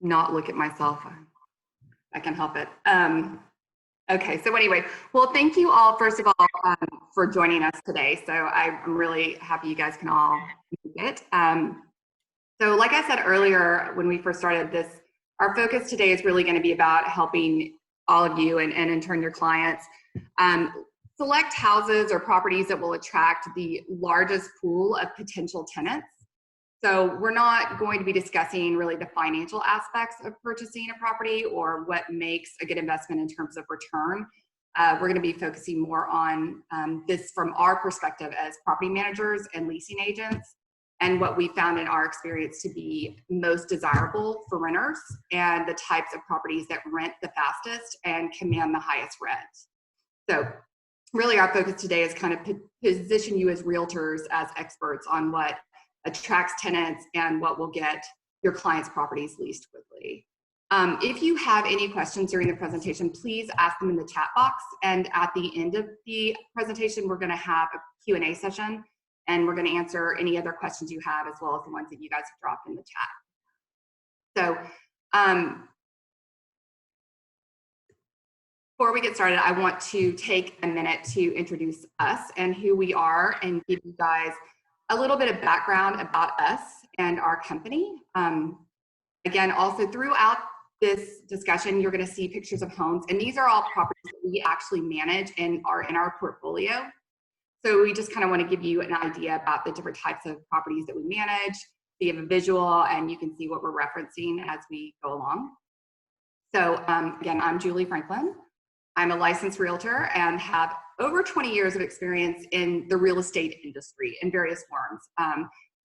not look at myself. I can help it. Okay, so anyway, well, thank you all, first of all, for joining us today. So I'm really happy you guys can all make it. So like I said earlier, when we first started this, our focus today is really going to be about helping all of you and in turn your clients select houses or properties that will attract the largest pool of potential tenants. So we're not going to be discussing really the financial aspects of purchasing a property or what makes a good investment in terms of return. We're going to be focusing more on this from our perspective as property managers and leasing agents, and what we found in our experience to be most desirable for renters and the types of properties that rent the fastest and command the highest rent. So really our focus today is kind of position you as realtors as experts on what attracts tenants and what will get your clients' properties leased quickly. If you have any questions during the presentation, please ask them in the chat box. And at the end of the presentation, we're going to have a Q&A session, and we're going to answer any other questions you have, as well as the ones that you guys have dropped in the chat. So before we get started, I want to take a minute to introduce us and who we are and give you guys a little bit of background about us and our company. Again, also throughout this discussion, you're going to see pictures of homes, and these are all properties that we actually manage and are in our portfolio. So we just kind of want to give you an idea about the different types of properties that we manage. So you have a visual, and you can see what we're referencing as we go along. So again, I'm Julie Franklin. I'm a licensed realtor and have over 20 years of experience in the real estate industry in various forms,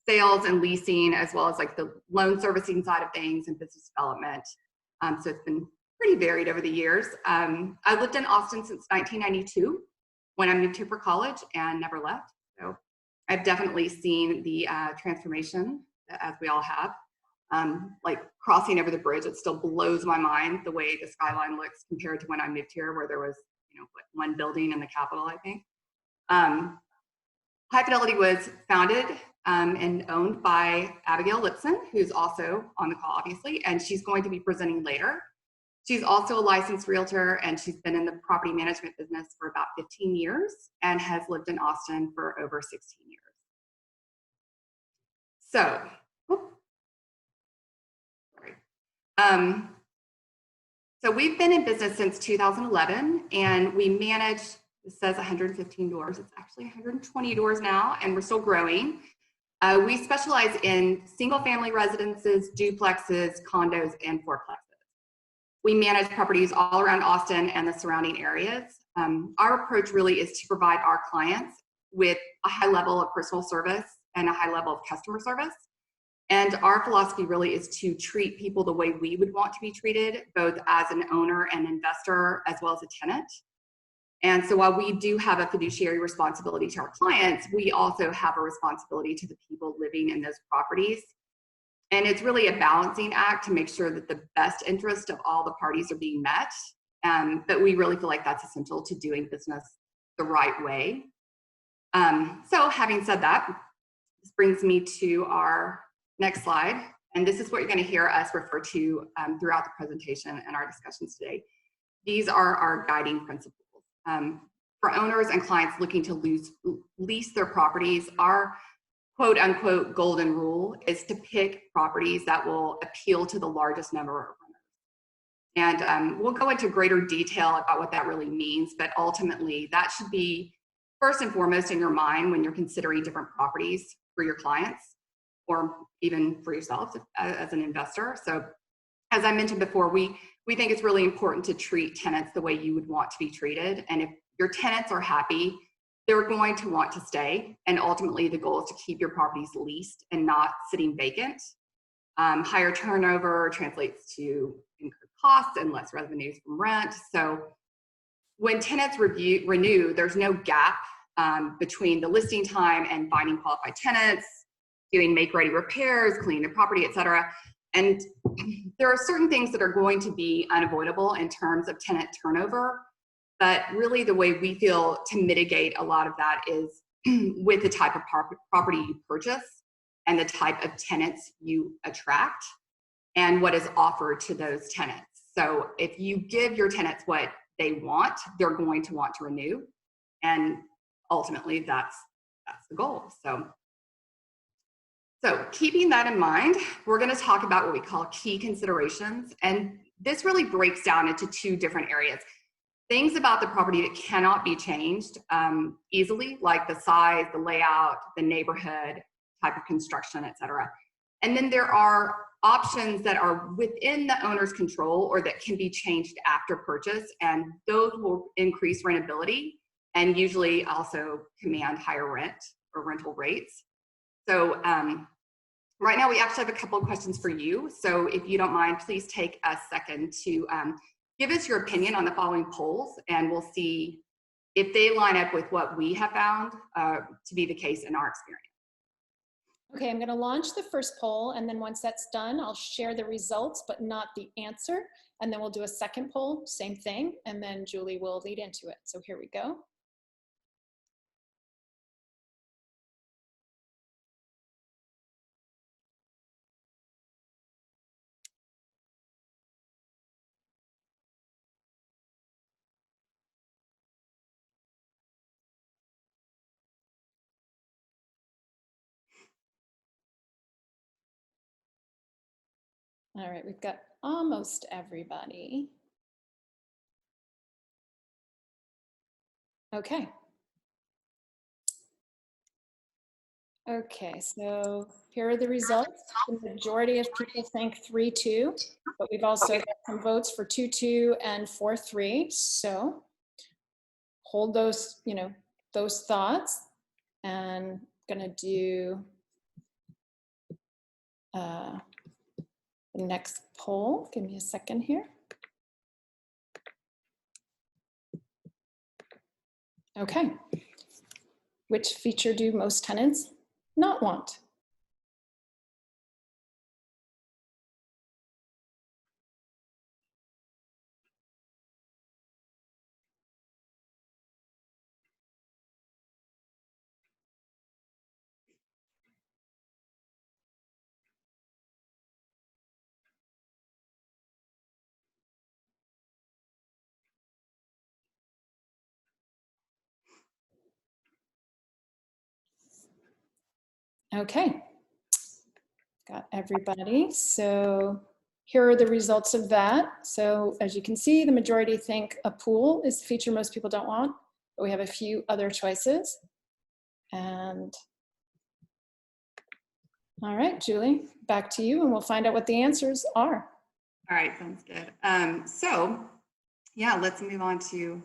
sales and leasing, as well as like the loan servicing side of things and business development. So it's been pretty varied over the years. I've lived in Austin since 1992 when I moved here for college and never left. So I've definitely seen the transformation, as we all have. Like crossing over the bridge, it still blows my mind the way the skyline looks compared to when I moved here, where there was, you know, one building in the Capitol, I think. High Fidelity was founded and owned by Abigail Lipson, who's also on the call, obviously, and she's going to be presenting later. She's also a licensed realtor, and she's been in the property management business for about 15 years and has lived in Austin for over 16 years. So, so we've been in business since 2011, and we manage, it says 115 doors. It's actually 120 doors now, and we're still growing. We specialize in single-family residences, duplexes, condos, and fourplexes. We manage properties all around Austin and the surrounding areas. Our approach really is to provide our clients with a high level of personal service and a high level of customer service. And our philosophy really is to treat people the way we would want to be treated, both as an owner and investor, as well as a tenant. And so while we do have a fiduciary responsibility to our clients, we also have a responsibility to the people living in those properties. And it's really a balancing act to make sure that the best interest of all the parties are being met. But we really feel like that's essential to doing business the right way. So having said that, this brings me to our next slide. And this is what you're going to hear us refer to throughout the presentation and our discussions today. These are our guiding principles. For owners and clients looking to lease their properties, our quote unquote golden rule is to pick properties that will appeal to the largest number of renters. And we'll go into greater detail about what that really means, but ultimately that should be first and foremost in your mind when you're considering different properties for your clients or even for yourself as an investor. So as I mentioned before, we think it's really important to treat tenants the way you would want to be treated. And if your tenants are happy, they're going to want to stay. And ultimately the goal is to keep your properties leased and not sitting vacant. Higher turnover translates to incurred costs and less revenues from rent. So when tenants renew, there's no gap between the listing time and finding qualified tenants, doing make-ready repairs, cleaning the property, et cetera. And there are certain things that are going to be unavoidable in terms of tenant turnover, but really the way we feel to mitigate a lot of that is with the type of property you purchase and the type of tenants you attract. and what is offered to those tenants. So if you give your tenants what they want, they're going to want to renew. And ultimately that's the goal. So keeping that in mind, we're going to talk about what we call key considerations. And this really breaks down into two different areas. Things about the property that cannot be changed easily, like the size, the layout, the neighborhood, type of construction, et cetera. And then there are options that are within the owner's control or that can be changed after purchase. And those will increase rentability and usually also command higher rent or rental rates. So right now we actually have a couple of questions for you. So if you don't mind, please take a second to give us your opinion on the following polls, and we'll see if they line up with what we have found to be the case in our experience. Okay, I'm going to launch the first poll, and then once that's done, I'll share the results, but not the answer. And then we'll do a second poll, same thing, and then Julie will lead into it. So here we go. All right, we've got almost everybody. Okay. Okay, so here are the results. The majority of people think 3-2, but we've also got some votes for 2-2 and 4-3. So hold those, those thoughts, and gonna do the next poll. Give me a second here. Okay. Which feature do most tenants not want? Okay, got everybody. So here are the results of that. So as you can see, the majority think a pool is the feature most people don't want, but we have a few other choices. And all right, Julie, back to you, and we'll find out what the answers are. All right, sounds good. So yeah, let's move on to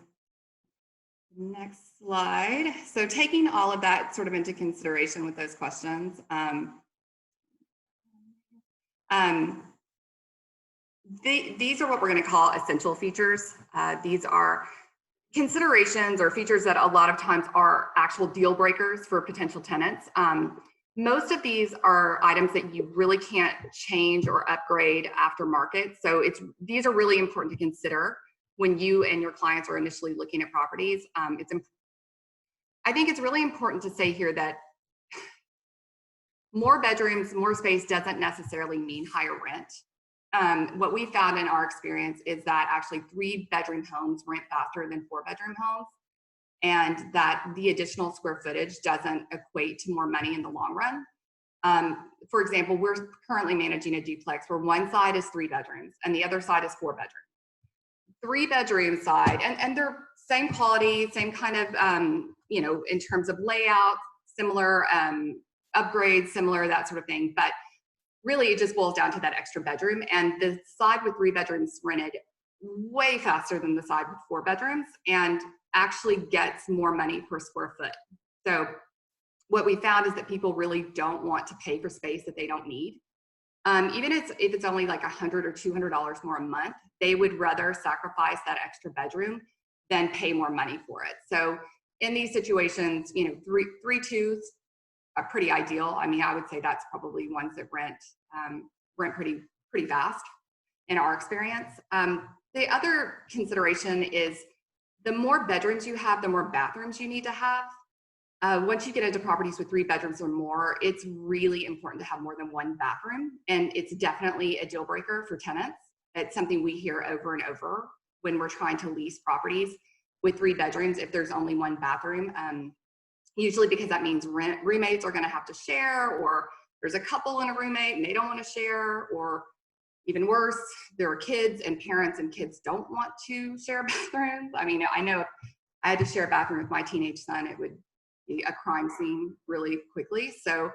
the next slide. So taking all of that sort of into consideration with those questions, these are what we're going to call essential features. These are considerations or features that a lot of times are actual deal breakers for potential tenants. Most of these are items that you really can't change or upgrade after market. So these are really important to consider when you and your clients are initially looking at properties. I think it's really important to say here that more bedrooms, more space doesn't necessarily mean higher rent. What we found in our experience is that actually 3-bedroom homes rent faster than 4-bedroom homes, and that the additional square footage doesn't equate to more money in the long run. For example, we're currently managing a duplex where one side is 3 bedrooms and the other side is 4 bedrooms. 3-bedroom side, and they're same quality, same kind of, in terms of layout, similar upgrades, similar, that sort of thing. But really it just boils down to that extra bedroom, and the side with 3 bedrooms rented way faster than the side with 4 bedrooms and actually gets more money per square foot. So what we found is that people really don't want to pay for space that they don't need. Even if it's only like $100 or $200 more a month, they would rather sacrifice that extra bedroom than pay more money for it. So in these situations, 3-2s are pretty ideal. I mean, I would say that's probably ones that rent pretty fast in our experience. The other consideration is the more bedrooms you have, the more bathrooms you need to have. Once you get into properties with 3 bedrooms or more, it's really important to have more than 1 bathroom. And it's definitely a deal breaker for tenants. It's something we hear over and over when we're trying to lease properties with 3 bedrooms if there's only 1 bathroom. Usually because that means roommates are going to have to share, or there's a couple in a roommate and they don't want to share, or even worse, there are kids and parents and kids don't want to share bathrooms. I mean, I know if I had to share a bathroom with my teenage son, it would be a crime scene really quickly. So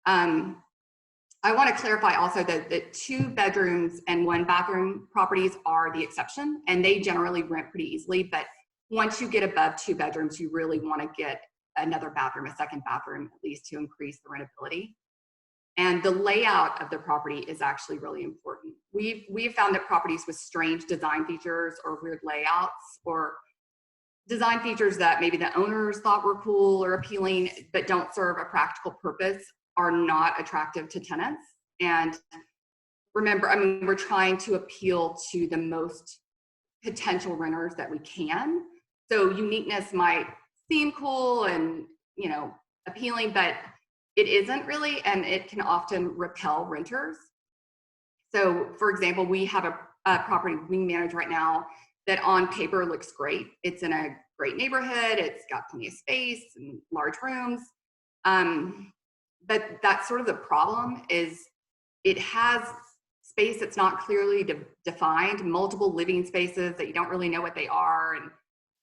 I want to clarify also that the 2 bedrooms and 1 bathroom properties are the exception, and they generally rent pretty easily. But once you get above 2 bedrooms, you really want to get another bathroom, a second bathroom, at least to increase the rentability. And the layout of the property is actually really important. We've found that properties with strange design features or weird layouts, or design features that maybe the owners thought were cool or appealing but don't serve a practical purpose, are not attractive to tenants. And remember, I mean, we're trying to appeal to the most potential renters that we can. So uniqueness might seem cool and, you know, appealing, but it isn't really, and it can often repel renters. So for example, we have a property we manage right now that on paper looks great. It's in a great neighborhood. It's got plenty of space and large rooms. But that's sort of the problem, is it has space that's not clearly defined, multiple living spaces that you don't really know what they are, and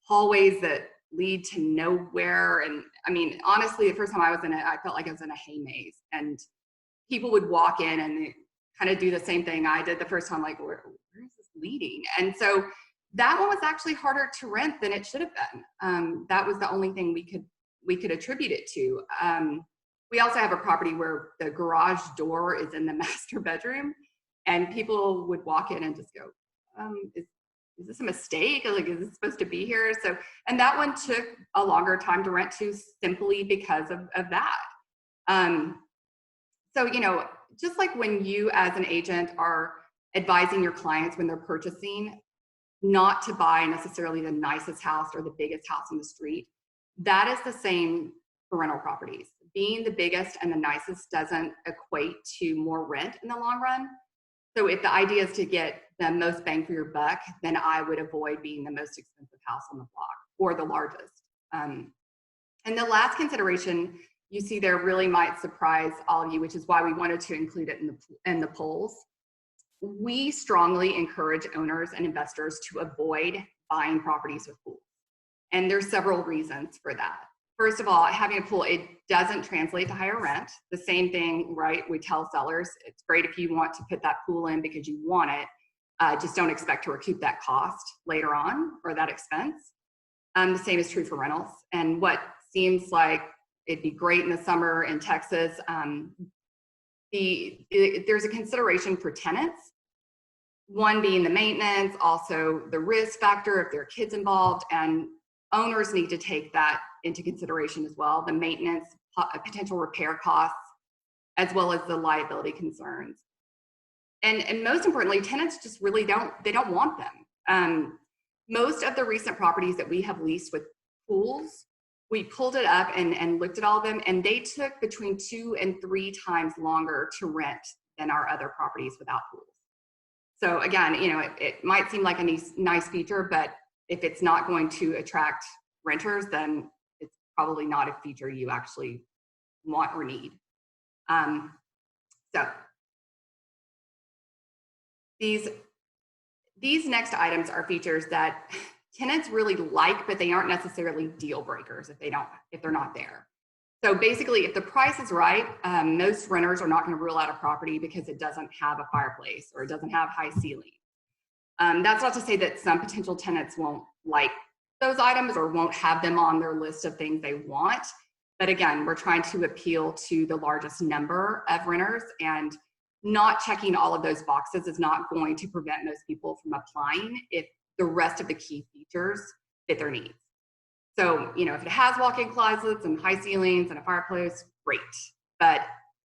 hallways that lead to nowhere. And I mean, honestly, the first time I was in it, I felt like I was in a hay maze, and people would walk in and kind of do the same thing I did the first time, like, where is this leading? And so that one was actually harder to rent than it should have been. That was the only thing we could attribute it to. We also have a property where the garage door is in the master bedroom, and people would walk in and just go, is this a mistake? Like, is this supposed to be here? So, and that one took a longer time to rent to, simply because of that. So, you know, just like when you as an agent are advising your clients when they're purchasing not to buy necessarily the nicest house or the biggest house on the street, that is the same for rental properties. Being the biggest and the nicest doesn't equate to more rent in the long run. So if the idea is to get the most bang for your buck, then I would avoid being the most expensive house on the block or the largest. And the last consideration you see there really might surprise all of you, which is why we wanted to include it in the polls. We strongly encourage owners and investors to avoid buying properties with pools. And there's several reasons for that. First of all, having a pool, it doesn't translate to higher rent. The same thing, right? We tell sellers, it's great if you want to put that pool in because you want it. Just don't expect to recoup that cost later on, or that expense. The same is true for rentals. And what seems like it'd be great in the summer in Texas, there's a consideration for tenants. One being the maintenance, also the risk factor if there are kids involved, and owners need to take that into consideration as well. The maintenance, potential repair costs, as well as the liability concerns. And most importantly, tenants just really don't want them. Most of the recent properties that we have leased with pools, we pulled it up and looked at all of them, and they took between 2 and 3 times longer to rent than our other properties without pools. So again, you know, it might seem like a nice feature, but if it's not going to attract renters, then it's probably not a feature you actually want or need. So these next items are features that tenants really like, but they aren't necessarily deal breakers if they're not there. So basically, if the price is right, most renters are not going to rule out a property because it doesn't have a fireplace or it doesn't have high ceiling. That's not to say that some potential tenants won't like those items or won't have them on their list of things they want. But again, we're trying to appeal to the largest number of renters, and not checking all of those boxes is not going to prevent most people from applying if the rest of the key features fit their needs. So, you know, if it has walk-in closets and high ceilings and a fireplace, great. But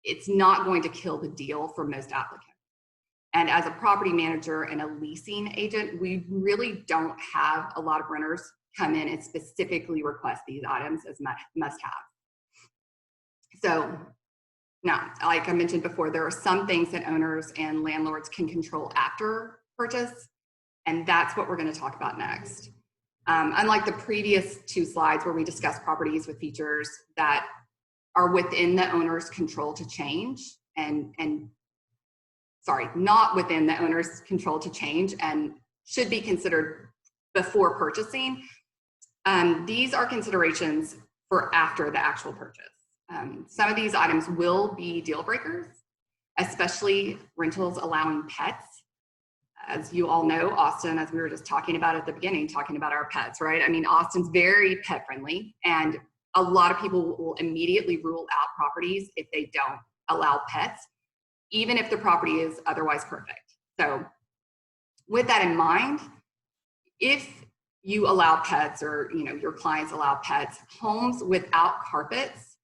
it's not going to kill the deal for most applicants. And as a property manager and a leasing agent, we really don't have a lot of renters come in and specifically request these items as must-have. So now, like I mentioned before, there are some things that owners and landlords can control after purchase, and that's what we're going to talk about next. Unlike the previous two slides where we discussed properties with features that are within the owner's control to change not within the owner's control to change and should be considered before purchasing. These are considerations for after the actual purchase. Some of these items will be deal breakers, especially rentals allowing pets. As you all know, Austin, as we were just talking about at the beginning, talking about our pets, right? I mean, Austin's very pet friendly, and a lot of people will immediately rule out properties if they don't allow pets, even if the property is otherwise perfect. So with that in mind, if you allow pets or your clients allow pets, homes without carpets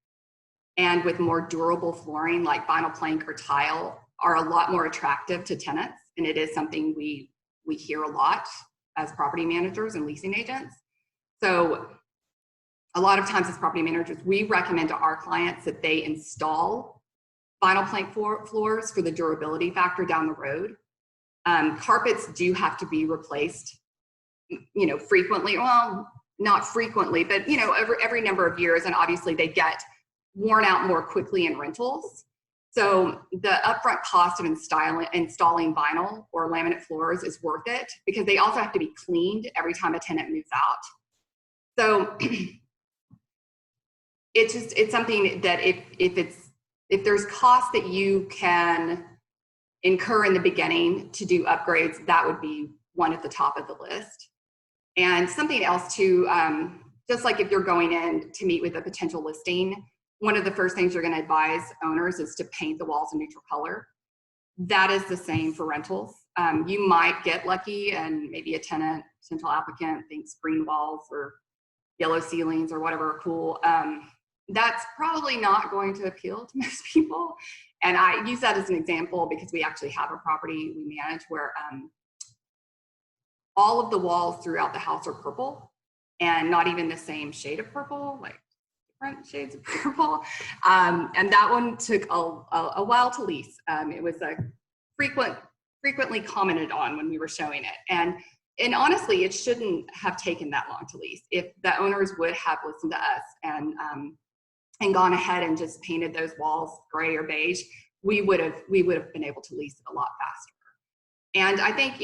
and with more durable flooring like vinyl plank or tile are a lot more attractive to tenants. And it is something we hear a lot as property managers and leasing agents. So a lot of times as property managers, we recommend to our clients that they install vinyl plank floors for the durability factor down the road. Carpets do have to be replaced, frequently. Well, not frequently, but every number of years, and obviously they get worn out more quickly in rentals. So the upfront cost of installing vinyl or laminate floors is worth it because they also have to be cleaned every time a tenant moves out. So it's something that if there's cost that you can incur in the beginning to do upgrades, that would be one at the top of the list. And something else too, just like if you're going in to meet with a potential listing, one of the first things you're going to advise owners is to paint the walls a neutral color. That is the same for rentals. You might get lucky and maybe a potential applicant thinks green walls or yellow ceilings or whatever are cool. That's probably not going to appeal to most people. And I use that as an example because we actually have a property we manage where all of the walls throughout the house are purple and not even the same shade of purple, like different shades of purple. And that one took a while to lease. It was frequently commented on when we were showing it. And honestly, it shouldn't have taken that long to lease. If the owners would have listened to us and gone ahead and just painted those walls gray or beige, we would have been able to lease it a lot faster. And I think,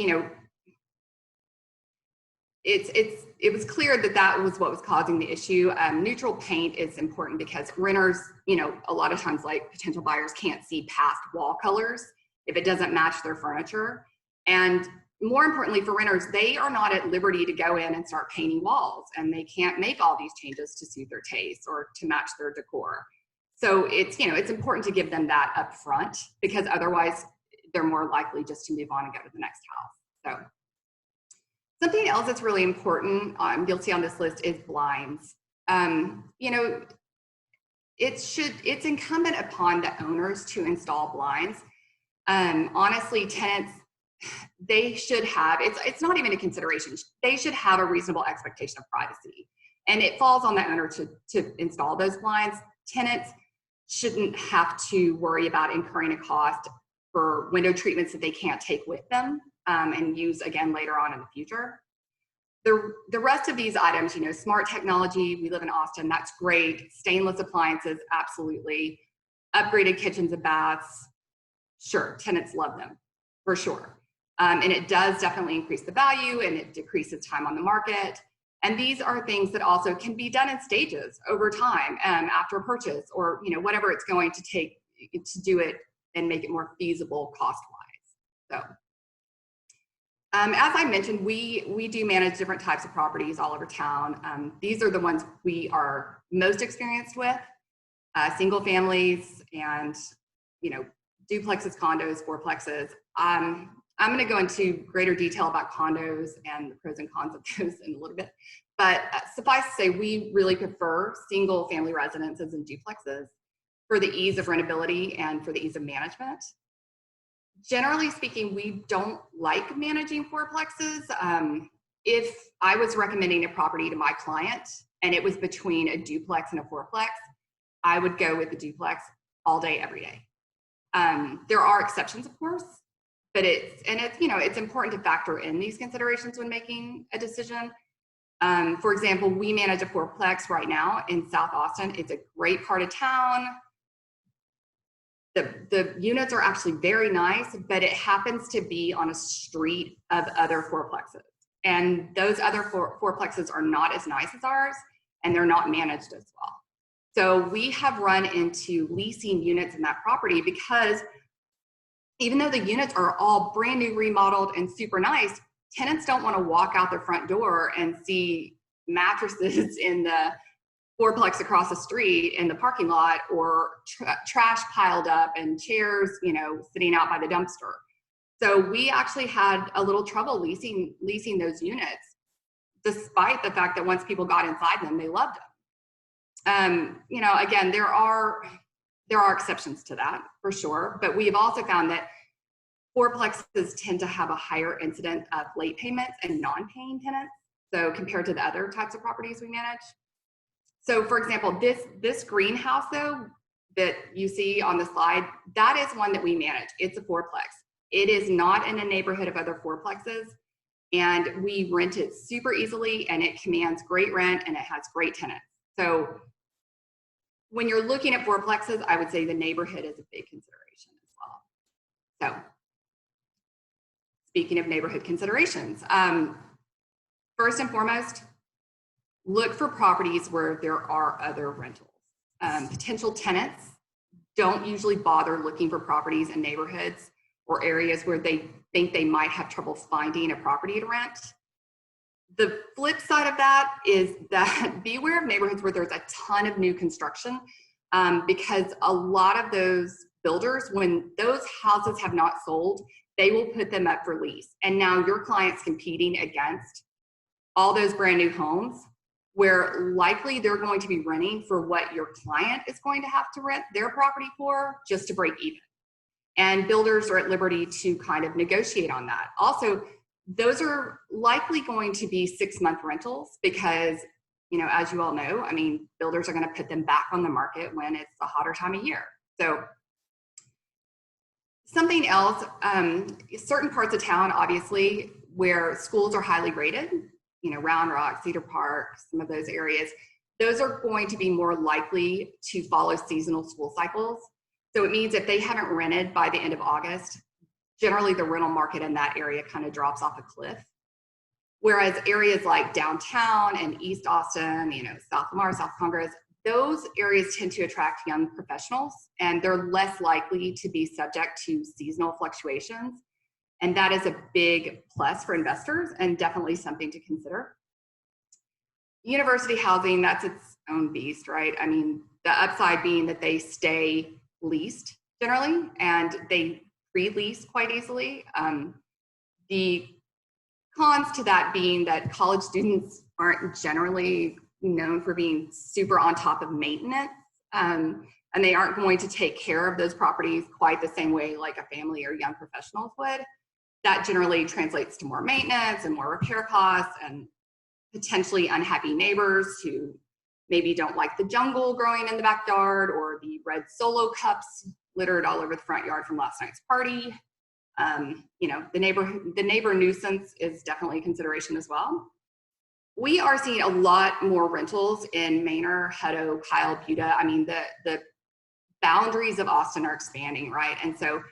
it was clear that was what was causing the issue. Neutral paint is important because renters, a lot of times like potential buyers can't see past wall colors if it doesn't match their furniture. And more importantly for renters, they are not at liberty to go in and start painting walls, and they can't make all these changes to suit their taste or to match their decor. So it's important to give them that up front because otherwise they're more likely just to move on and go to the next house. So something else that's really important, you'll see on this list, is blinds. It's incumbent upon the owners to install blinds. Honestly, tenants, they should have, it's not even a consideration. They should have a reasonable expectation of privacy. And it falls on the owner to install those blinds. Tenants shouldn't have to worry about incurring a cost for window treatments that they can't take with them and use again later on in the future. The rest of these items, smart technology, we live in Austin, that's great. Stainless appliances, absolutely. Upgraded kitchens and baths, sure, tenants love them, for sure. And it does definitely increase the value and it decreases time on the market. And these are things that also can be done in stages over time after a purchase or, whatever it's going to take to do it and make it more feasible cost-wise. So, as I mentioned, we do manage different types of properties all over town. These are the ones we are most experienced with, single families and, duplexes, condos, fourplexes. I'm going to go into greater detail about condos and the pros and cons of those in a little bit. But suffice to say, we really prefer single family residences and duplexes for the ease of rentability and for the ease of management. Generally speaking, we don't like managing fourplexes. if I was recommending a property to my client and it was between a duplex and a fourplex, I would go with the duplex all day, every day. There are exceptions, of course, but it's important to factor in these considerations when making a decision. For example, we manage a fourplex right now in South Austin. It's a great part of town. The units are actually very nice, but it happens to be on a street of other fourplexes. And those other fourplexes are not as nice as ours, and they're not managed as well. So we have run into leasing units in that property because even though the units are all brand new, remodeled, and super nice, tenants don't want to walk out their front door and see mattresses in the fourplex across the street in the parking lot, or trash piled up and chairs, sitting out by the dumpster. So we actually had a little trouble leasing those units, despite the fact that once people got inside them, they loved them. Again, there are exceptions to that for sure, but we've also found that fourplexes tend to have a higher incidence of late payments and non-paying tenants, so compared to the other types of properties we manage. So for example, this greenhouse though that you see on the slide, that is one that we manage. It's a fourplex. It is not in a neighborhood of other fourplexes, and we rent it super easily, and it commands great rent, and it has great tenants. So when you're looking at fourplexes, I would say the neighborhood is a big consideration as well. So speaking of neighborhood considerations, first and foremost, look for properties where there are other rentals. Potential tenants don't usually bother looking for properties in neighborhoods or areas where they think they might have trouble finding a property to rent. The flip side of that is that beware of neighborhoods where there's a ton of new construction, because a lot of those builders, when those houses have not sold, they will put them up for lease. And now your client's competing against all those brand new homes, where likely they're going to be renting for what your client is going to have to rent their property for just to break even. And builders are at liberty to kind of negotiate on that. Also, those are likely going to be 6-month rentals because, as you all know, builders are going to put them back on the market when it's a hotter time of year. So something else, certain parts of town, obviously, where schools are highly rated, Round Rock, Cedar Park, some of those areas, those are going to be more likely to follow seasonal school cycles. So it means if they haven't rented by the end of August, generally the rental market in that area kind of drops off a cliff. Whereas areas like downtown and East Austin, South Lamar, South Congress, those areas tend to attract young professionals, and they're less likely to be subject to seasonal fluctuations. And that is a big plus for investors and definitely something to consider. University housing, that's its own beast, right? The upside being that they stay leased generally, and they pre-lease quite easily. The cons to that being that college students aren't generally known for being super on top of maintenance, and they aren't going to take care of those properties quite the same way like a family or young professionals would. That generally translates to more maintenance and more repair costs and potentially unhappy neighbors who maybe don't like the jungle growing in the backyard or the red Solo cups littered all over the front yard from last night's party. The neighbor nuisance is definitely a consideration as well. We are seeing a lot more rentals in Manor, Hutto, Kyle, Buda. The boundaries of Austin are expanding, right? And so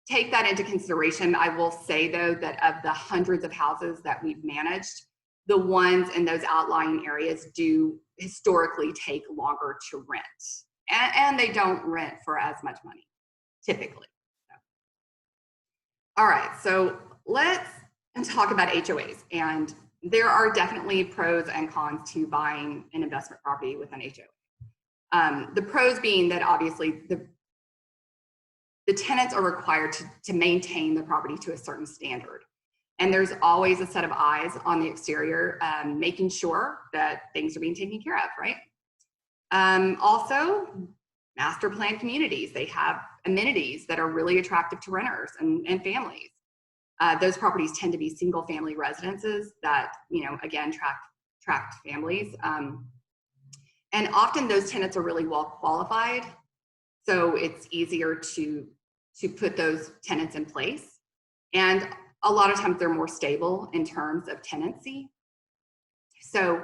take that into consideration. I will say though that of the hundreds of houses that we've managed, the ones in those outlying areas do historically take longer to rent, and they don't rent for as much money typically. All right, so let's talk about HOAs, and there are definitely pros and cons to buying an investment property with an HOA. The pros being that obviously the tenants are required to maintain the property to a certain standard. And there's always a set of eyes on the exterior, making sure that things are being taken care of, right? Also, master plan communities. They have amenities that are really attractive to renters and families. Those properties tend to be single family residences that, again, tract families. And often those tenants are really well qualified. So it's easier to put those tenants in place. And a lot of times they're more stable in terms of tenancy. So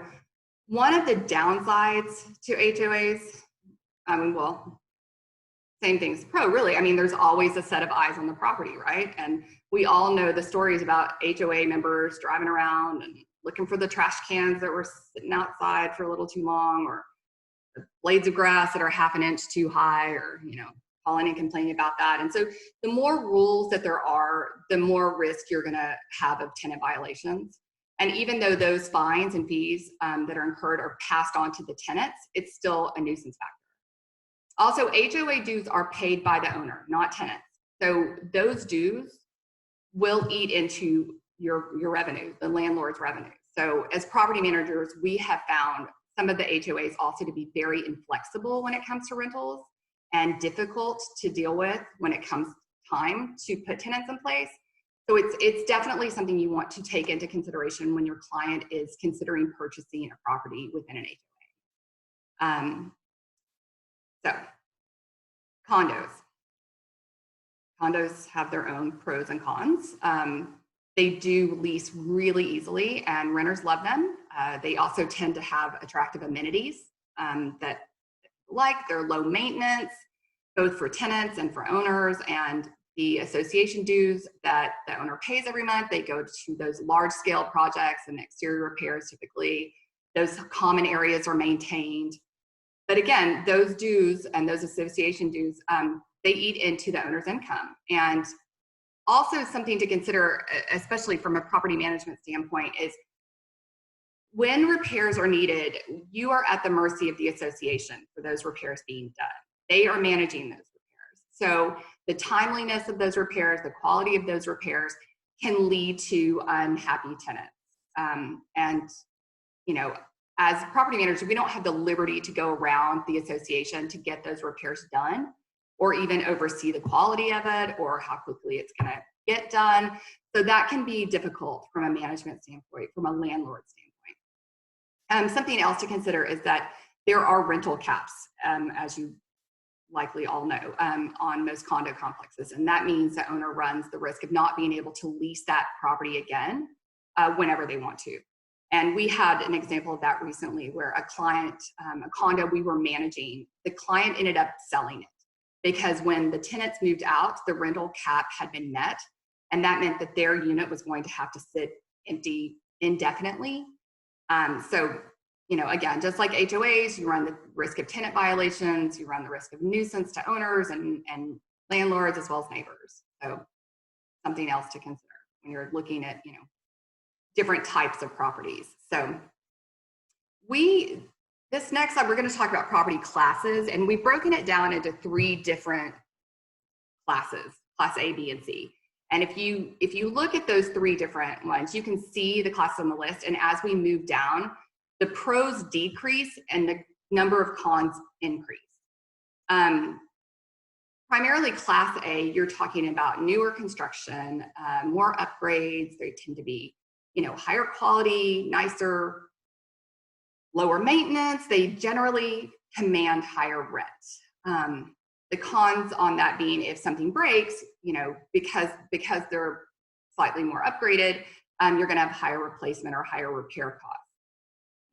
one of the downsides to HOAs, same thing as pro, really. There's always a set of eyes on the property, right? And we all know the stories about HOA members driving around and looking for the trash cans that were sitting outside for a little too long, or blades of grass that are half an inch too high, or, calling and complaining about that. And so the more rules that there are, the more risk you're going to have of tenant violations. And even though those fines and fees that are incurred are passed on to the tenants, it's still a nuisance factor. Also, HOA dues are paid by the owner, not tenants. So those dues will eat into your revenue, the landlord's revenue. So as property managers, we have found some of the HOAs also to be very inflexible when it comes to rentals and difficult to deal with when it comes time to put tenants in place. So it's definitely something you want to take into consideration when your client is considering purchasing a property within an HOA. So condos. Condos have their own pros and cons. They do lease really easily and renters love them. They also tend to have attractive amenities that they're low maintenance, both for tenants and for owners, and the association dues that the owner pays every month, they go to those large scale projects and exterior repairs typically. Those common areas are maintained. But again, those dues and those association dues, they eat into the owner's income. And also something to consider, especially from a property management standpoint, is when repairs are needed, you are at the mercy of the association for those repairs being done. They are managing those repairs. So the timeliness of those repairs, the quality of those repairs can lead to unhappy tenants. And, as property managers, we don't have the liberty to go around the association to get those repairs done, or even oversee the quality of it or how quickly it's going to get done. So that can be difficult from a management standpoint, from a landlord standpoint. Something else to consider is that there are rental caps, as you likely all know, on most condo complexes. And that means the owner runs the risk of not being able to lease that property again whenever they want to. And we had an example of that recently where a client, a condo we were managing, the client ended up selling it because when the tenants moved out, the rental cap had been met. And that meant that their unit was going to have to sit empty indefinitely. So, again, just like HOAs, you run the risk of tenant violations, you run the risk of nuisance to owners and landlords as well as neighbors. So something else to consider when you're looking at, different types of properties. So this next slide, we're going to talk about property classes, and we've broken it down into 3 different classes, class A, B, and C. And if you look at those 3 different ones, you can see the classes on the list. And as we move down, the pros decrease and the number of cons increase. Primarily class A, you're talking about newer construction, more upgrades. They tend to be, higher quality, nicer, lower maintenance. They generally command higher rent. The cons on that being if something breaks, because they're slightly more upgraded, you're going to have higher replacement or higher repair costs.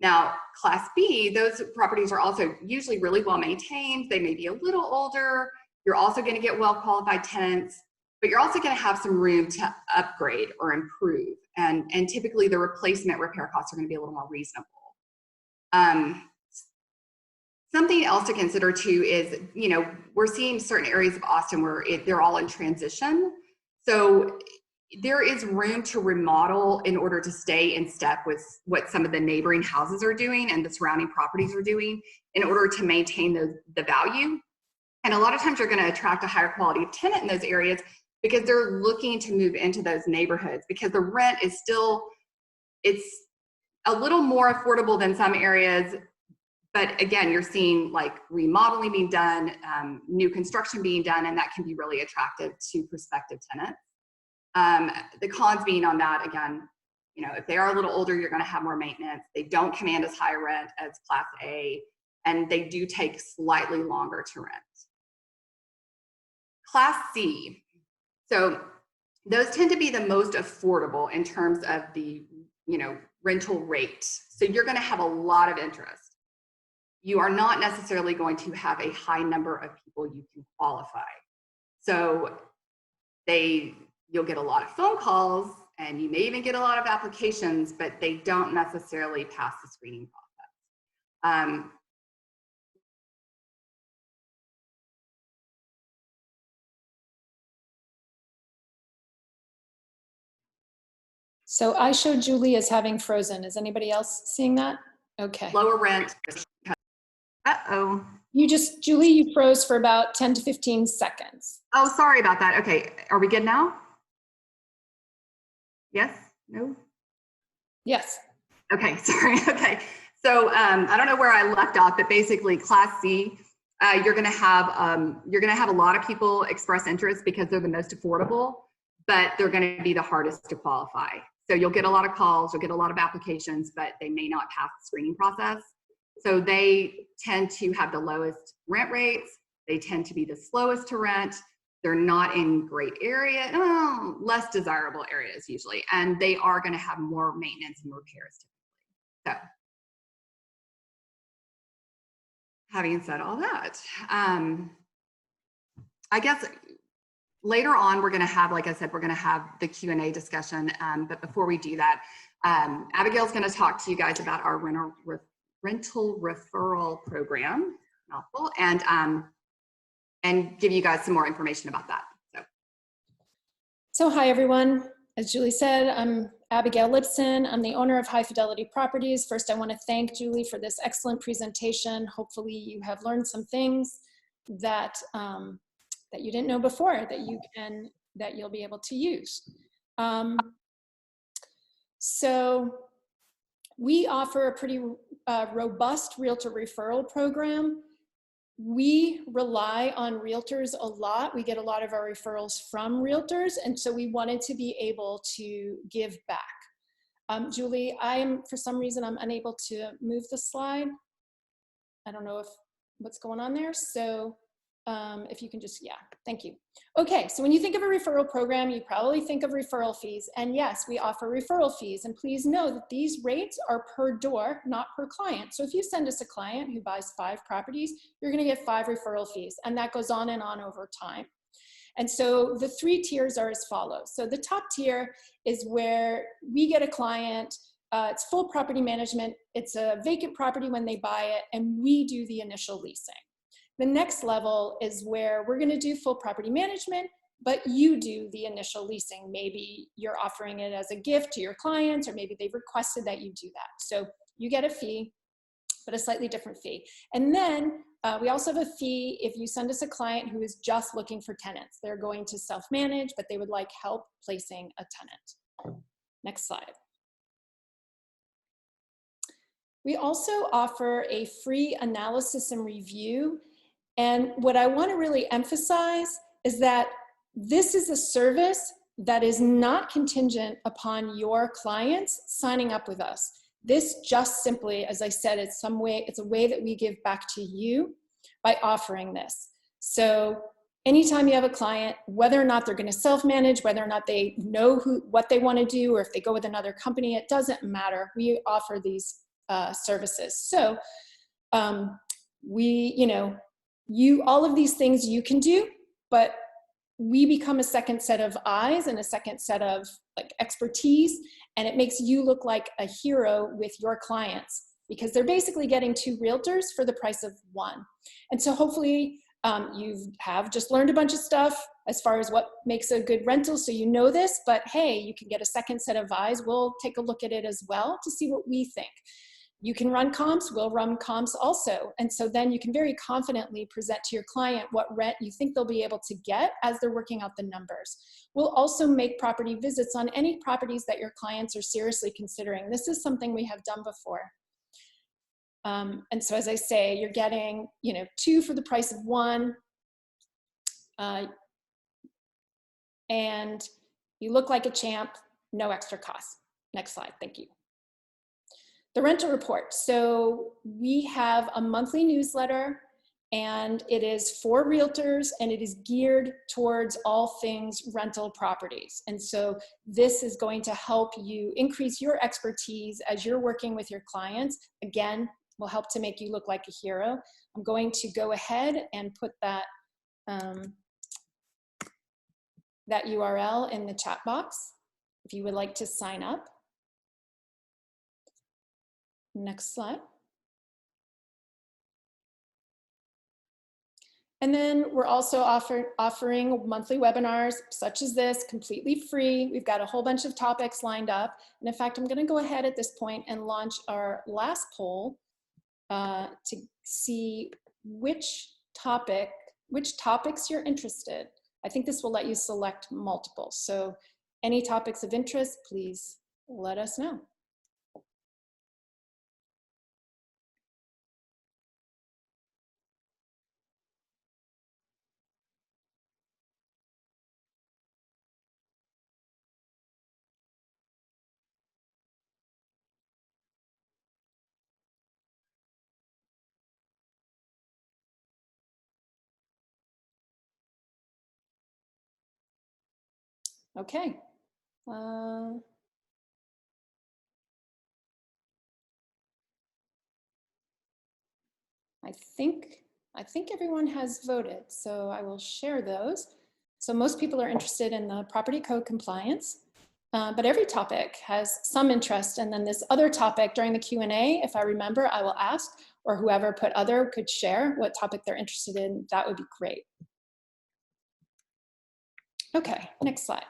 Now, class B, those properties are also usually really well maintained. They may be a little older. You're also going to get well qualified tenants, but you're also going to have some room to upgrade or improve. And typically the replacement repair costs are going to be a little more reasonable. Something else to consider too is, we're seeing certain areas of Austin where they're all in transition. So there is room to remodel in order to stay in step with what some of the neighboring houses are doing and the surrounding properties are doing in order to maintain the value. And a lot of times you're going to attract a higher quality of tenant in those areas because they're looking to move into those neighborhoods because the rent is still, it's a little more affordable than some areas. But again, you're seeing like remodeling being done, new construction being done, and that can be really attractive to prospective tenants. The cons being on that, again, you know, if they are a little older, you're going to have more maintenance. They don't command as high rent as Class A, and they do take slightly longer to rent. Class C. So those tend to be the most affordable in terms of the, you know, rental rate. So you're going to have a lot of interest. You are not necessarily going to have a high number of people you can qualify. So you'll get a lot of phone calls and you may even get a lot of applications, but they don't necessarily pass the screening process. So I showed Julie as having frozen. Is anybody else seeing that? Okay. Lower rent. Uh-oh. Julie, you froze for about 10 to 15 seconds. Oh, sorry about that. Okay. Are we good now? Yes? No? Yes. Okay, sorry. Okay. So I don't know where I left off, but basically Class C, you're going to have a lot of people express interest because they're the most affordable, but they're going to be the hardest to qualify. So you'll get a lot of calls, you'll get a lot of applications, but they may not pass the screening process. So they tend to have the lowest rent rates. They tend to be the slowest to rent. They're not in great area, less desirable areas usually, and they are going to have more maintenance and repairs typically. So having said all that, I guess later on we're going to have, like I said, we're going to have the Q&A discussion, but before we do that, Abigail's going to talk to you guys about our rental referral program, mouthful, and give you guys some more information about that. So hi everyone. As Julie said, I'm Abigail Lipson. I'm the owner of High Fidelity Properties. First, I want to thank Julie for this excellent presentation. Hopefully you have learned some things that, that you didn't know before that you'll be able to use. So we offer a pretty robust realtor referral program. We rely on realtors a lot. We get a lot of our referrals from realtors, and so we wanted to be able to give back. Julie, for some reason, I'm unable to move the slide. I don't know what's going on there. So if you can just, yeah, thank you. Okay, so when you think of a referral program, you probably think of referral fees. And yes, we offer referral fees. And please know that these rates are per door, not per client. So if you send us a client who buys 5 properties, you're gonna get 5 referral fees. And that goes on and on over time. And so the 3 tiers are as follows. So the top tier is where we get a client, it's full property management, it's a vacant property when they buy it, and we do the initial leasing. The next level is where we're going to do full property management, but you do the initial leasing. Maybe you're offering it as a gift to your clients, or maybe they've requested that you do that. So you get a fee, but a slightly different fee. And then we also have a fee if you send us a client who is just looking for tenants. They're going to self-manage, but they would like help placing a tenant. Next slide. We also offer a free analysis and review. And what I want to really emphasize is that this is a service that is not contingent upon your clients signing up with us. This just simply, as I said, it's a way that we give back to you by offering this. So anytime you have a client, whether or not they're going to self-manage, whether or not they know what they want to do, or if they go with another company, it doesn't matter. We offer these services. So all of these things you can do, but we become a second set of eyes and a second set of expertise, and it makes you look like a hero with your clients because they're basically getting 2 realtors for the price of 1. And so hopefully you have just learned a bunch of stuff as far as what makes a good rental, so you know this, but hey, you can get a second set of eyes. We'll take a look at it as well to see what we think. You can run comps, we'll run comps also. And so then you can very confidently present to your client what rent you think they'll be able to get as they're working out the numbers. We'll also make property visits on any properties that your clients are seriously considering. This is something we have done before. And so as I say, you're getting 2 for the price of 1. And You look like a champ, no extra cost. Next slide, thank you. The rental report. So we have a monthly newsletter, and it is for realtors, and it is geared towards all things rental properties. And so this is going to help you increase your expertise as you're working with your clients. Again, will help to make you look like a hero. I'm going to go ahead and put that, that URL in the chat box if you would like to sign up. Next slide. And then we're also offering monthly webinars such as this, completely free. We've got a whole bunch of topics lined up. And in fact, I'm gonna go ahead at this point and launch our last poll to see which topics you're interested. I think this will let you select multiple. So any topics of interest, please let us know. Okay. I think everyone has voted, so I will share those. So most people are interested in the property code compliance, but every topic has some interest. And then this other topic during the Q&A, if I remember, I will ask, or whoever put other could share what topic they're interested in. That would be great. Okay, next slide.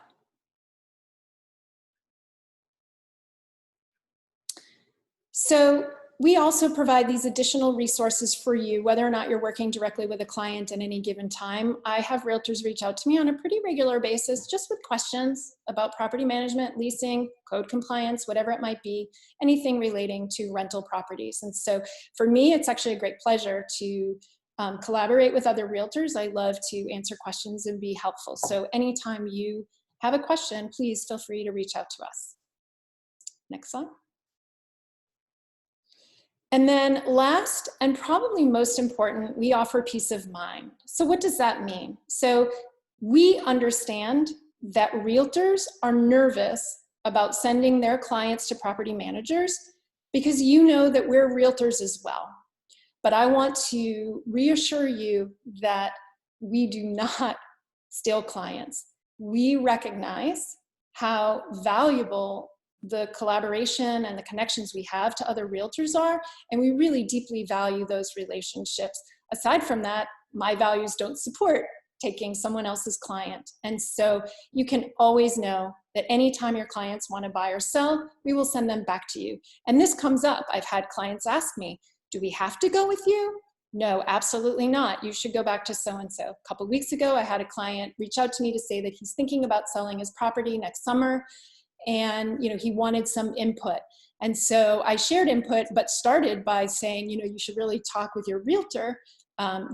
So we also provide these additional resources for you, whether or not you're working directly with a client at any given time. I have realtors reach out to me on a pretty regular basis, just with questions about property management, leasing, code compliance, whatever it might be, anything relating to rental properties. And so for me, it's actually a great pleasure to collaborate with other realtors. I love to answer questions and be helpful. So anytime you have a question, please feel free to reach out to us. Next slide. And then last, and probably most important, we offer peace of mind. So what does that mean? So we understand that realtors are nervous about sending their clients to property managers because you know that we're realtors as well. But I want to reassure you that we do not steal clients. We recognize how valuable the collaboration and the connections we have to other realtors are, and we really deeply value those relationships. Aside from that, my values don't support taking someone else's client. And so you can always know that anytime your clients want to buy or sell, we will send them back to you. And this comes up. I've had clients ask me, do we have to go with you? No, absolutely not. You should go back to so-and-so. A couple of weeks ago, I had a client reach out to me to say that he's thinking about selling his property next summer. And he wanted some input. And so I shared input, but started by saying, you should really talk with your realtor.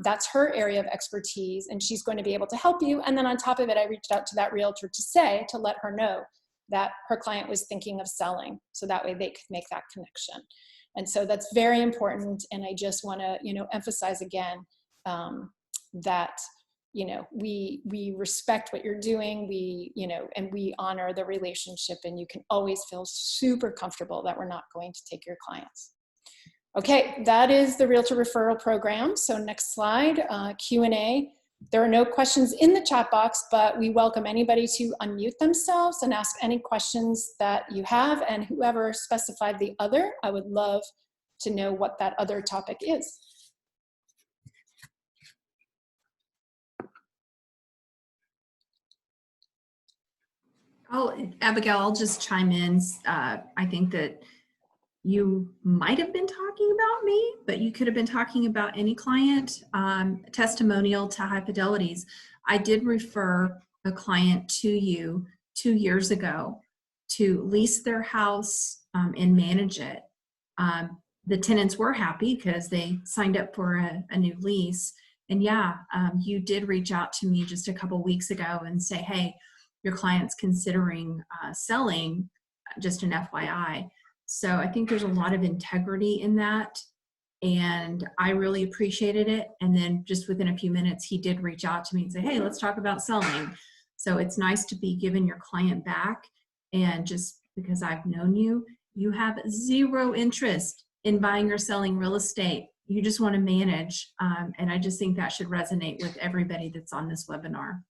That's her area of expertise, and she's going to be able to help you. And then on top of it, I reached out to that realtor to let her know that her client was thinking of selling, so that way they could make that connection. And so that's very important. And I just want to, emphasize again that we respect what you're doing, and we honor the relationship, and you can always feel super comfortable that we're not going to take your clients. Okay, that is the Realtor Referral Program. So next slide, Q&A. There are no questions in the chat box, but we welcome anybody to unmute themselves and ask any questions that you have, and whoever specified the other, I would love to know what that other topic is. Abigail, I'll just chime in. I think that you might have been talking about me, but you could have been talking about any client. Testimonial to High Fidelities. I did refer a client to you 2 years ago to lease their house and manage it. The tenants were happy because they signed up for a new lease. And yeah, you did reach out to me just a couple weeks ago and say, hey, your client's considering selling, just an FYI. So I think there's a lot of integrity in that. And I really appreciated it. And then just within a few minutes, he did reach out to me and say, hey, let's talk about selling. So it's nice to be giving your client back. And just because I've known you, you have zero interest in buying or selling real estate. You just want to manage. And I just think that should resonate with everybody that's on this webinar.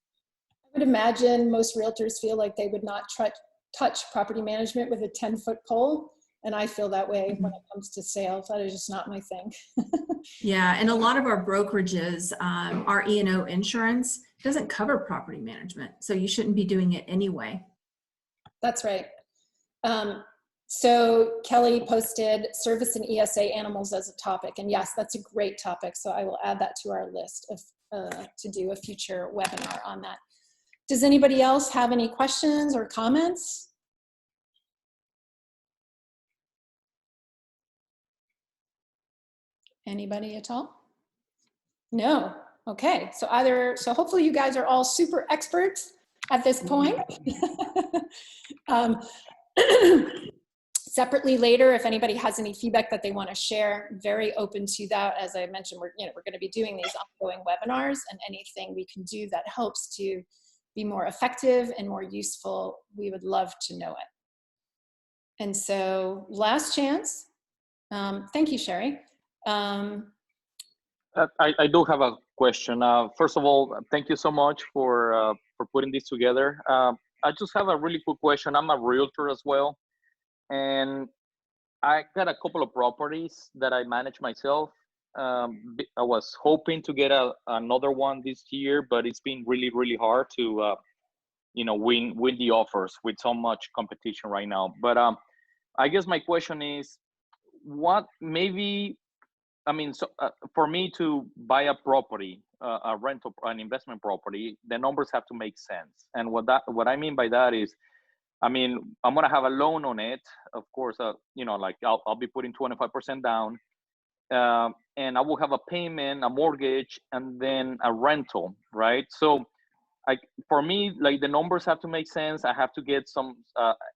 I would imagine most realtors feel like they would not touch property management with a 10-foot pole. And I feel that way when it comes to sales. That is just not my thing. Yeah, and a lot of our brokerages, our E&O insurance doesn't cover property management. So you shouldn't be doing it anyway. That's right. So Kelly posted service and ESA animals as a topic. And yes, that's a great topic. So I will add that to our list of, to do a future webinar on that. Does anybody else have any questions or comments? Anybody at all? No. Okay. So hopefully you guys are all super experts at this point. Separately later, if anybody has any feedback that they want to share, very open to that. As I mentioned, we're going to be doing these ongoing webinars, and anything we can do that helps to be more effective and more useful, we would love to know it. And so last chance. Thank you, Sherry. I do have a question. First of all, thank you so much for putting this together. I just have a really quick question. I'm a realtor as well, and I got a couple of properties that I manage myself. I was hoping to get another one this year, but it's been really, really hard to win the offers with so much competition right now. But I guess my question is, what maybe, I mean, so for me to buy a property, a rental, an investment property, the numbers have to make sense. And what I mean by that is, I mean, I'm gonna have a loan on it, of course. Like I'll be putting 25% down, and I will have a payment, a mortgage, and then a rental, right? So, for me, like the numbers have to make sense. I have to get some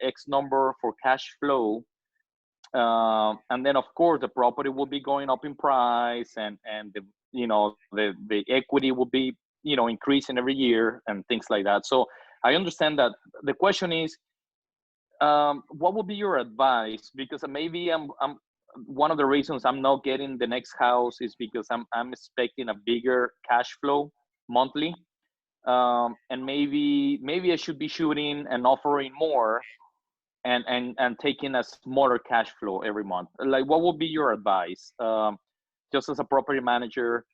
X number for cash flow. And then of course the property will be going up in price, and the equity will be increasing every year and things like that. So I understand that. The question is, what would be your advice? Because maybe I'm one of the reasons I'm not getting the next house is because I'm expecting a bigger cash flow monthly, and maybe I should be shooting and offering more and taking a smaller cash flow every month. Like, what would be your advice? Just as a property manager,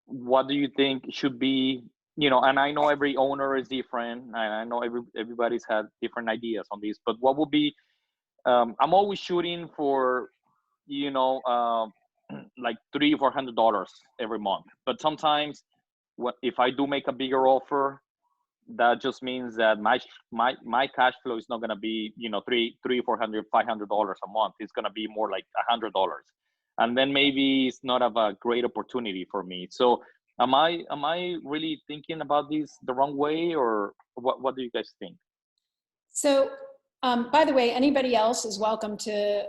what do you think should be, and I know every owner is different, and I know everybody's had different ideas on this, but what would be, I'm always shooting for, like $300-400 every month. But sometimes if I do make a bigger offer, that just means that my cash flow is not going to be $300, $400, $500 a month. It's going to be more like $100, and then maybe it's not of a great opportunity for me. So am I really thinking about this the wrong way, or what do you guys think? So by the way, anybody else is welcome to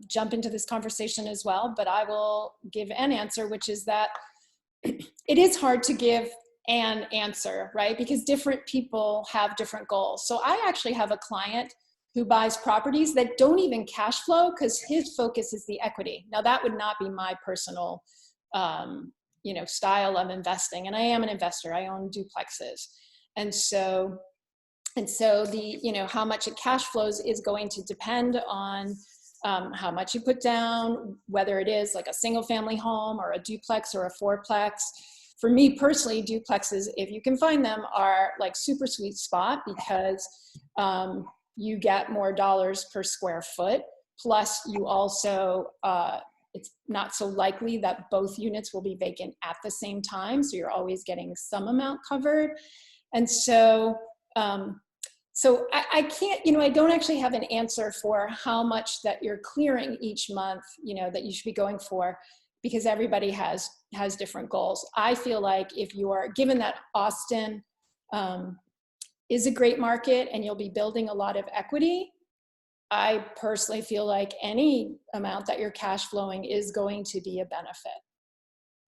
jump into this conversation as well, but I will give an answer, which is that it is hard to give an answer, right? Because different people have different goals. So I actually have a client who buys properties that don't even cash flow because his focus is the equity. Now that would not be my personal, style of investing. And I am an investor. I own duplexes. And so the, how much it cash flows is going to depend on how much you put down, whether it is like a single family home or a duplex or a fourplex. For me personally, duplexes, if you can find them, are like super sweet spot because you get more dollars per square foot. Plus you also, it's not so likely that both units will be vacant at the same time. So you're always getting some amount covered. And so, I can't, I don't actually have an answer for how much that you're clearing each month, that you should be going for, because everybody has different goals. I feel like if you are given that Austin is a great market and you'll be building a lot of equity, I personally feel like any amount that you're cash flowing is going to be a benefit.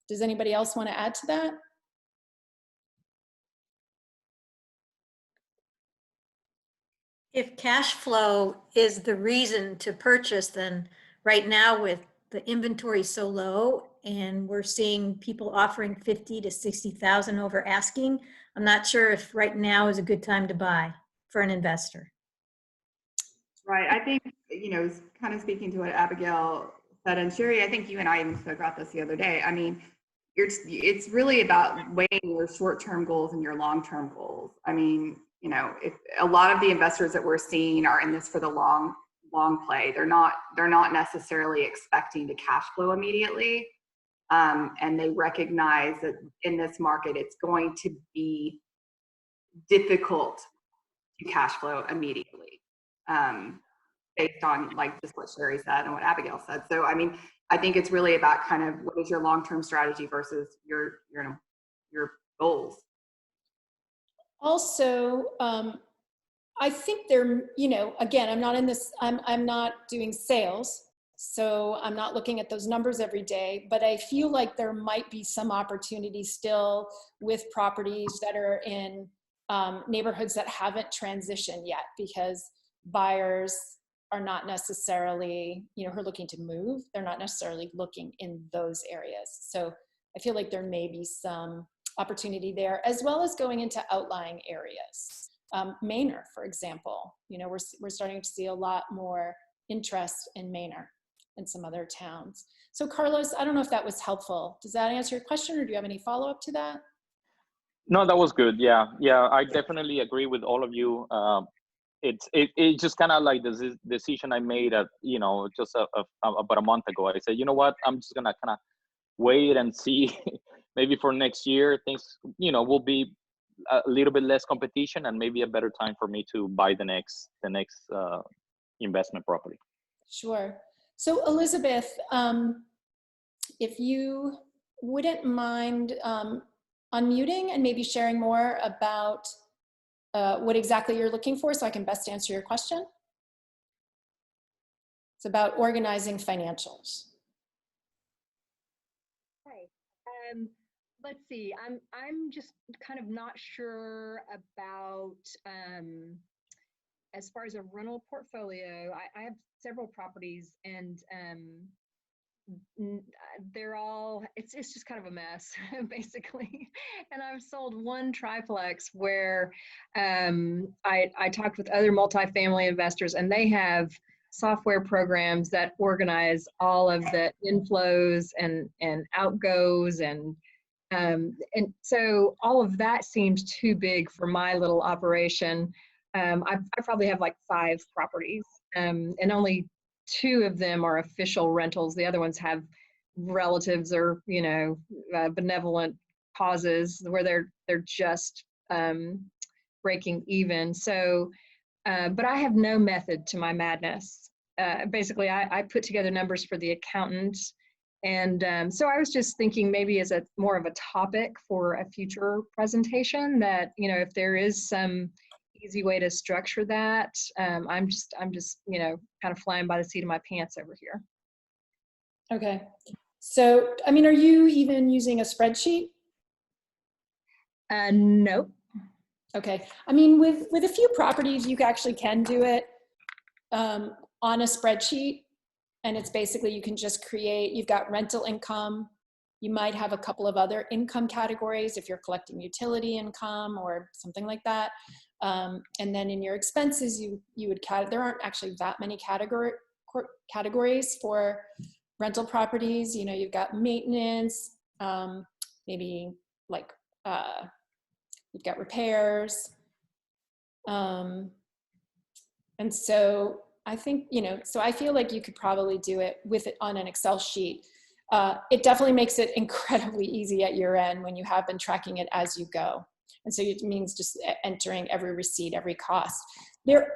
Does anybody else want to add to that? If cash flow is the reason to purchase, then right now with the inventory so low and we're seeing people offering 50 to 60,000 over asking, I'm not sure if right now is a good time to buy for an investor. Right. I think, kind of speaking to what Abigail said, and Sherry, I think you and I even spoke about this the other day. I mean, it's really about weighing your short-term goals and your long-term goals. I mean, if a lot of the investors that we're seeing are in this for the long play, they're not necessarily expecting to cash flow immediately. And they recognize that in this market, it's going to be difficult to cash flow immediately, based on like just what Sherry said and what Abigail said. So, I mean, I think it's really about kind of what is your long-term strategy versus your goals. Also, I think there, again, I'm not in this, I'm not doing sales, so I'm not looking at those numbers every day, but I feel like there might be some opportunity still with properties that are in neighborhoods that haven't transitioned yet, because buyers are not necessarily, who are looking to move, they're not necessarily looking in those areas. So I feel like there may be some opportunity there, as well as going into outlying areas. Manor, for example, we're starting to see a lot more interest in Manor and some other towns. So Carlos, I don't know if that was helpful. Does that answer your question, or do you have any follow-up to that? No, that was good. Yeah, I definitely agree with all of you. It's just kind of like the decision I made at just about a month ago. I said, you know what, I'm just gonna kind of wait and see. Maybe for next year things will be a little bit less competition and maybe a better time for me to buy the next investment property. Sure. So Elizabeth, if you wouldn't mind unmuting and maybe sharing more about what exactly you're looking for so I can best answer your question. It's about organizing financials. Hi. Let's see. I'm just kind of not sure about as far as a rental portfolio. I have several properties, and they're all, it's just kind of a mess basically. And I've sold one triplex where I talked with other multifamily investors, and they have software programs that organize all of the inflows and outgoes, and so all of that seems too big for my little operation. I probably have like 5 properties, and only 2 of them are official rentals. The other ones have relatives or benevolent causes where they're just breaking even. So, but I have no method to my madness. Basically, I put together numbers for the accountant, and so I was just thinking maybe as a more of a topic for a future presentation that if there is some easy way to structure that. I'm just kind of flying by the seat of my pants over here. Okay. So, I mean, are you even using a spreadsheet? No. Okay. I mean, with a few properties, you actually can do it on a spreadsheet. And it's basically, you can just create, you've got rental income. You might have a couple of other income categories if you're collecting utility income or something like that. And then in your expenses, you would there aren't actually that many categories for rental properties. You've got maintenance, maybe like you've got repairs. And so I think, so I feel like you could probably do it with it on an Excel sheet. It definitely makes it incredibly easy at your end when you have been tracking it as you go. And so it means just entering every receipt, every cost. There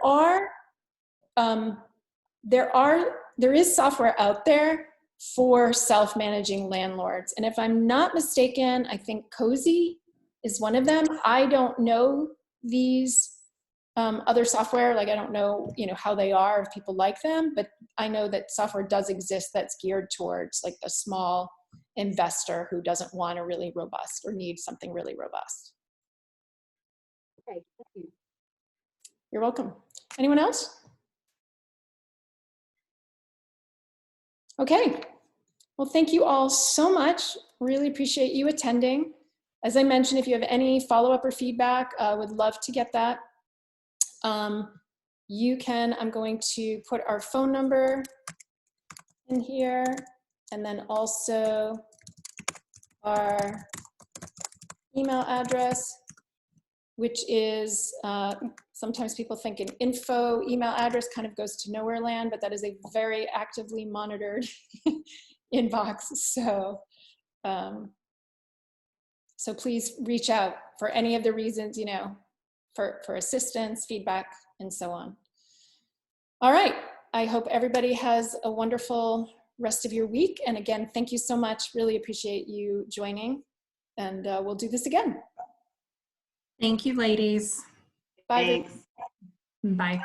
is software out there for self-managing landlords. And if I'm not mistaken, I think Cozy is one of them. I don't know these other software. Like, I don't know, how they are, if people like them, but I know that software does exist that's geared towards like the small investor who doesn't want a really robust or needs something really robust. Okay, thank you. You're welcome. Anyone else? Okay. Well, thank you all so much. Really appreciate you attending. As I mentioned, if you have any follow-up or feedback, would love to get that. I'm going to put our phone number in here, and then also our email address, which is, sometimes people think an info email address kind of goes to nowhere land, but that is a very actively monitored inbox. So, so please reach out for any of the reasons, for assistance, feedback, and so on. All right. I hope everybody has a wonderful rest of your week. And again, thank you so much. Really appreciate you joining. And we'll do this again. Thank you, ladies. Bye. Thanks. Bye.